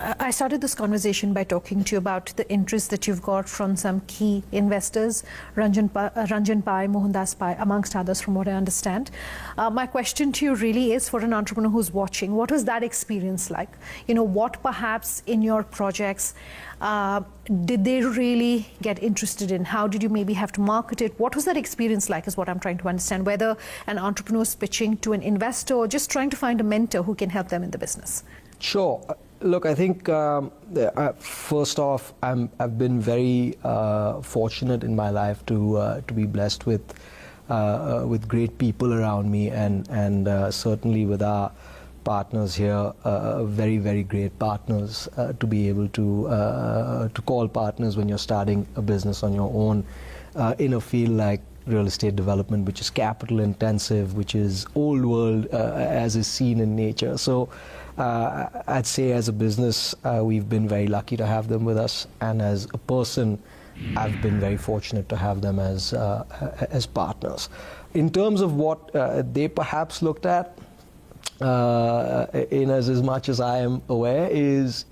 I started this conversation by talking to you about the interest that you've got from some key investors, Ranjan Pai, Mohandas Pai, amongst others, from what I understand. My question to you really is, for an entrepreneur who's watching, what was that experience like? You know, what perhaps in your projects did they really get interested in? How did you maybe have to market it? What was that experience like is what I'm trying to understand, whether an entrepreneur is pitching to an investor or just trying to find a mentor who can help them in the business. Sure. Look, I think first off, I've been very fortunate in my life to be blessed with great people around me, and certainly with our partners here, very, very great partners to be able to call partners when you're starting a business on your own in a field like real estate development, which is capital intensive, which is old world as is seen in nature. So I'd say as a business, we've been very lucky to have them with us, and as a person, I've been very fortunate to have them as partners. In terms of what they perhaps looked at, in as much as I am aware, is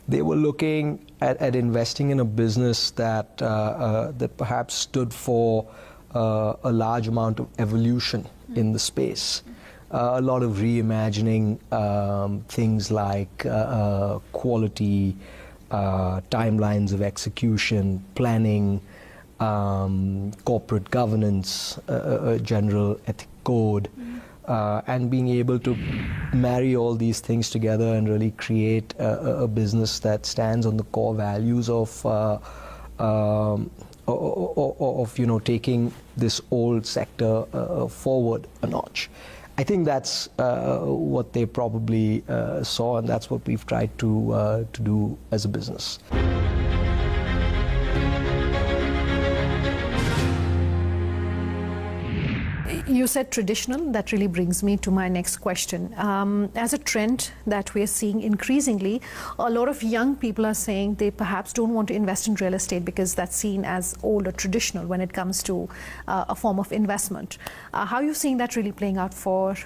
they were looking at investing in a business that that perhaps stood for a large amount of evolution in the space. A lot of reimagining things like quality, timelines of execution, planning, corporate governance, a general ethic code, and being able to marry all these things together and really create a business that stands on the core values of taking this old sector forward a notch. I think that's what they probably saw, and that's what we've tried to do as a business. You said traditional. That really brings me to my next question. As a trend that we're seeing increasingly, a lot of young people are saying they perhaps don't want to invest in real estate because that's seen as old or traditional when it comes to a form of investment. How are you seeing that really playing out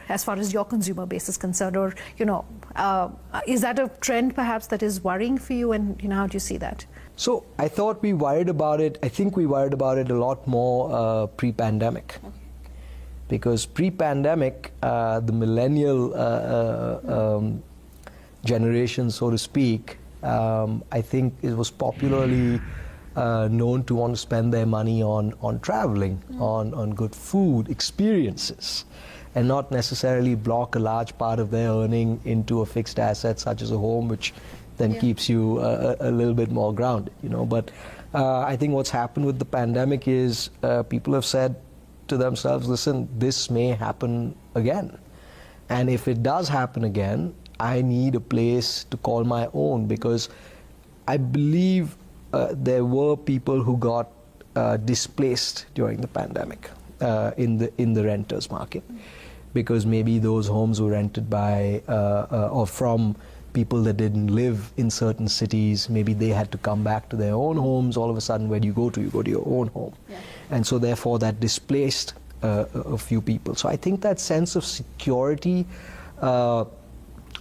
as far as your consumer base is concerned? Or, is that a trend perhaps that is worrying for you, and how do you see that? So I thought we worried about it. I think we worried about it a lot more pre-pandemic. Okay. Because pre-pandemic, the millennial generation, so to speak, I think it was popularly known to want to spend their money on traveling, on good food, experiences, and not necessarily block a large part of their earning into a fixed asset such as a home, which then keeps you a little bit more grounded, But I think what's happened with the pandemic is people have said to themselves, listen, this may happen again. And if it does happen again, I need a place to call my own, because I believe there were people who got displaced during the pandemic in the renters market, because maybe those homes were rented by or from people that didn't live in certain cities. Maybe they had to come back to their own homes. All of a sudden, where do you go to? You go to your own home. Yeah. And so therefore that displaced a few people. So I think that sense of security, or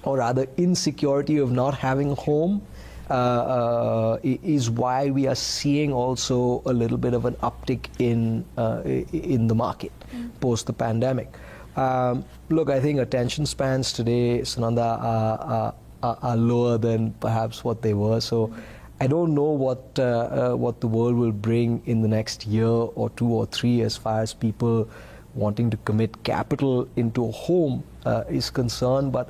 rather insecurity of not having a home, is why we are seeing also a little bit of an uptick in the market post the pandemic. Look, I think attention spans today, Sunanda, are lower than perhaps what they were. So I don't know what the world will bring in the next year or 2 or 3 as far as people wanting to commit capital into a home is concerned. But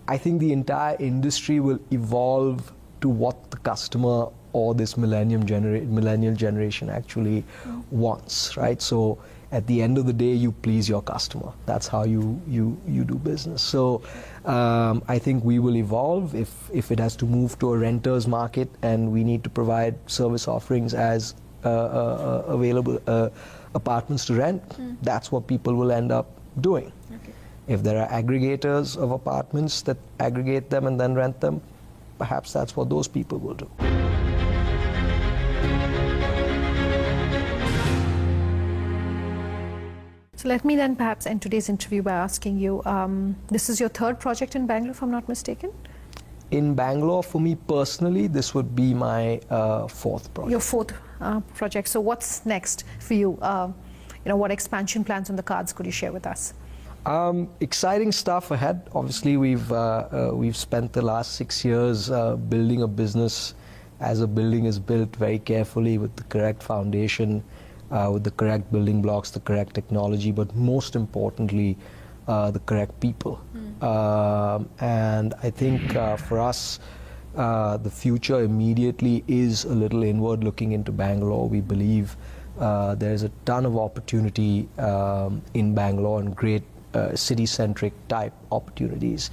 I think the entire industry will evolve to what the customer or this millennial generation actually wants, right? So at the end of the day, you please your customer. That's how you do business. So I think we will evolve. If it has to move to a renter's market and we need to provide service offerings as available apartments to rent, that's what people will end up doing. Okay. If there are aggregators of apartments that aggregate them and then rent them, perhaps that's what those people will do. So let me then perhaps end today's interview by asking you, this is your third project in Bangalore, if I'm not mistaken? In Bangalore, for me personally, this would be my fourth project. Your fourth project. So what's next for you? What expansion plans on the cards could you share with us? Exciting stuff ahead. Obviously, we've spent the last 6 years building a business as a building is built very carefully with the correct foundation, with the correct building blocks, the correct technology, but most importantly, the correct people. And I think for us, the future immediately is a little inward looking into Bangalore. We believe there's a ton of opportunity in Bangalore and great city-centric type opportunities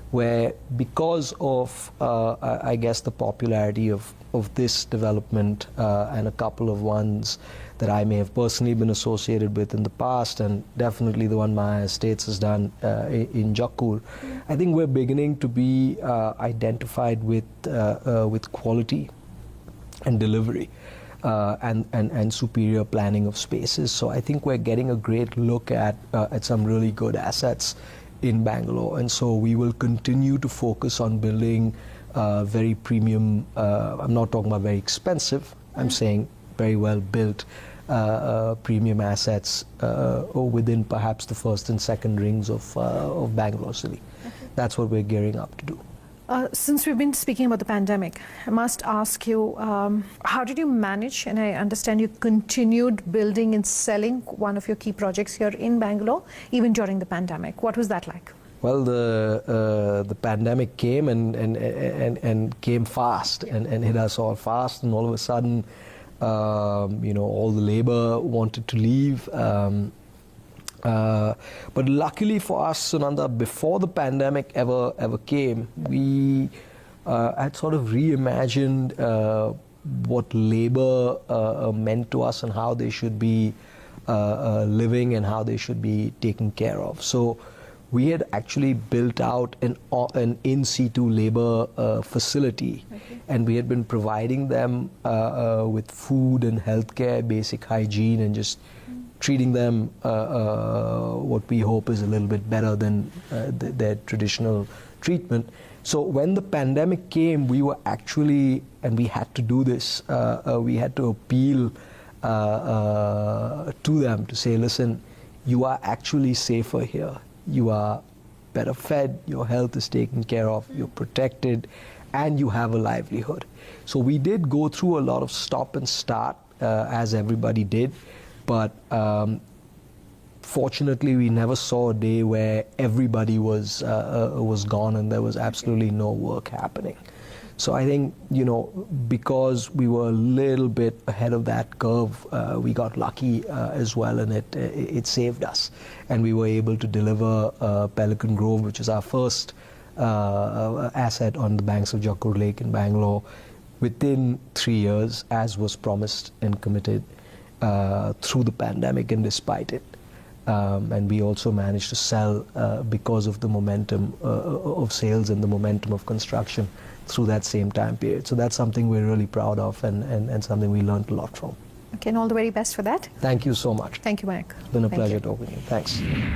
where because of, I guess, the popularity of this development and a couple of ones that I may have personally been associated with in the past, and definitely the one Maia Estates has done in Jakkur, I think we're beginning to be identified with quality and delivery and superior planning of spaces. So I think we're getting a great look at some really good assets in Bangalore, and so we will continue to focus on building very premium, I'm not talking about very expensive, I'm saying very well built premium assets within perhaps the first and second rings of Bangalore city. Okay. That's what we're gearing up to do. Since we've been speaking about the pandemic, I must ask you, how did you manage, and I understand you continued building and selling one of your key projects here in Bangalore, even during the pandemic. What was that like? Well, the pandemic came and came fast and hit us all fast, and all of a sudden, all the labor wanted to leave. But luckily for us, Sunanda, before the pandemic ever came, we had sort of reimagined what labor meant to us and how they should be living and how they should be taken care of. So we had actually built out an in situ labor facility, okay. And we had been providing them with food and healthcare, basic hygiene, and just treating them what we hope is a little bit better than their traditional treatment. So when the pandemic came, we were actually, and we had to do this, we had to appeal to them to say, listen, you are actually safer here. You are better fed, your health is taken care of, you're protected, and you have a livelihood. So we did go through a lot of stop and start, as everybody did. But fortunately, we never saw a day where everybody was gone and there was absolutely no work happening. So I think, because we were a little bit ahead of that curve, we got lucky as well, and it saved us. And we were able to deliver Pelican Grove, which is our first asset on the banks of Jakkur Lake in Bangalore, within 3 years, as was promised and committed. Through the pandemic and despite it. And we also managed to sell because of the momentum of sales and the momentum of construction through that same time period. So that's something we're really proud of and something we learned a lot from. Okay, and all the very best for that. Thank you so much. Thank you, Mayank. It's been a pleasure talking to you. Thanks.